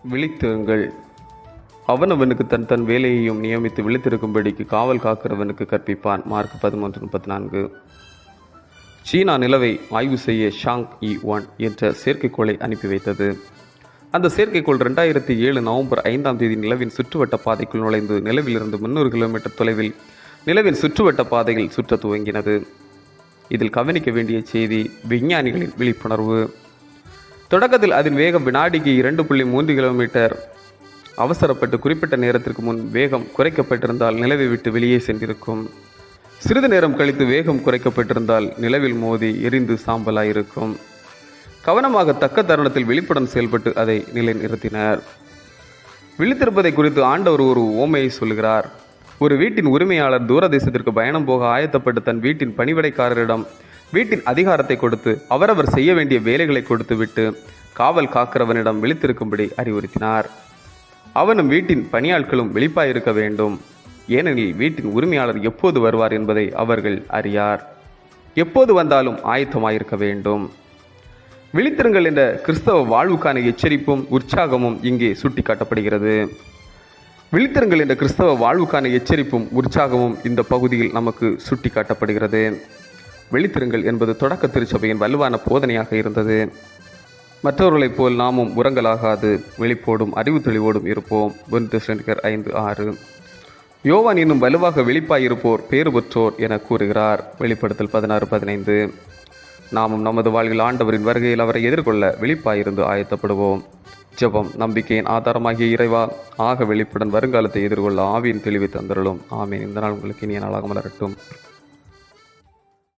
விழித்திருங்கள், அவனவனுக்கு தன் தன் வேலையையும் நியமித்து விழித்திருக்கும்படிக்கு காவல் காக்கிறவனுக்கு கற்பிப்பான். மார்க் 13:34. சீனா நிலவை ஆய்வு செய்ய ஷாங்-இ-1 என்ற செயற்கைக்கோளை அனுப்பி வைத்தது. அந்த செயற்கைக்கோள் 2007 நவம்பர் 5ஆம் தேதி நிலவின் சுற்றுவட்ட பாதைக்குள் நுழைந்து நிலவிலிருந்து 300 கிலோமீட்டர் தொலைவில் நிலவின் சுற்றுவட்ட பாதையில் சுற்ற துவங்கினது. இதில் கவனிக்க வேண்டிய செய்தி விஞ்ஞானிகளின் விழிப்புணர்வு. தொடக்கத்தில் அதன் வேகம் வினாடிக்கு 2.3 கிலோமீட்டர். அவசரப்பட்டு குறிப்பிட்ட நேரத்திற்கு முன் வேகம் குறைக்கப்பட்டிருந்தால் நிலவை விட்டு வெளியே சென்றிருக்கும். சிறிது நேரம் கழித்து வேகம் குறைக்கப்பட்டிருந்தால் நிலவில் மோதி எரிந்து சாம்பலாயிருக்கும். கவனமாக தக்க தருணத்தில் விழிப்புடன் செயல்பட்டு அதை நிலைநிறுத்தினர். விழித்திருப்பதை குறித்து ஆண்டவர் ஒரு உவமையை சொல்கிறார். ஒரு வீட்டின் உரிமையாளர் தூரதேசத்திற்கு பயணம் போக ஆயத்தப்பட்டு தன் வீட்டின் பணிவிடைக்காரரிடம் வீட்டின் அதிகாரத்தை கொடுத்து அவரவர் செய்ய வேண்டிய வேலைகளை கொடுத்து விட்டு காவல் காக்கிறவனிடம் விழித்திருக்கும்படி அறிவுறுத்தினார். அவனும் வீட்டின் பணியாட்களும் விழிப்பாயிருக்க வேண்டும். ஏனெனில் வீட்டின் உரிமையாளர் எப்போது வருவார் என்பதை அவர்கள் அறியார். எப்போது வந்தாலும் ஆயத்தமாயிருக்க வேண்டும். விழித்திருங்கள் என்ற கிறிஸ்தவ வாழ்வுக்கான எச்சரிப்பும் உற்சாகமும் இங்கே சுட்டி காட்டப்படுகிறது. விழித்திருங்கள் என்ற கிறிஸ்தவ வாழ்வுக்கான எச்சரிப்பும் உற்சாகமும் இந்த பகுதியில் நமக்கு சுட்டி காட்டப்படுகிறது. விழித்திருங்கள் என்பது தொடக்க திருச்சபையின் வலுவான போதனையாக இருந்தது. மற்றவர்களைப் போல் நாமும் உறங்கலாகாது விழிப்போடும் அறிவு தெளிவோடும் இருப்போம். 1 தெசலோனிக்கர் 5:6. யோவான் இன்னும் வலுவாக விழிப்பாயிருப்போர் பேறு பெற்றோர் என கூறுகிறார். வெளிப்படுத்தல் 16:15. நாமும் நமது வாழ்வில் ஆண்டவரின் வருகையில் அவரை எதிர்கொள்ள விழிப்பாயிருந்து ஆயத்தப்படுவோம். ஜெபம். நம்பிக்கையின் ஆதாரமாகிய இறைவா, வெளிப்புடன் வருங்காலத்தை எதிர்கொள்ள ஆவியின் தெளிவை தந்தருளும். ஆமீன். இந்த நாள் உங்களுக்கு இனிய நாளாக மலரட்டும்.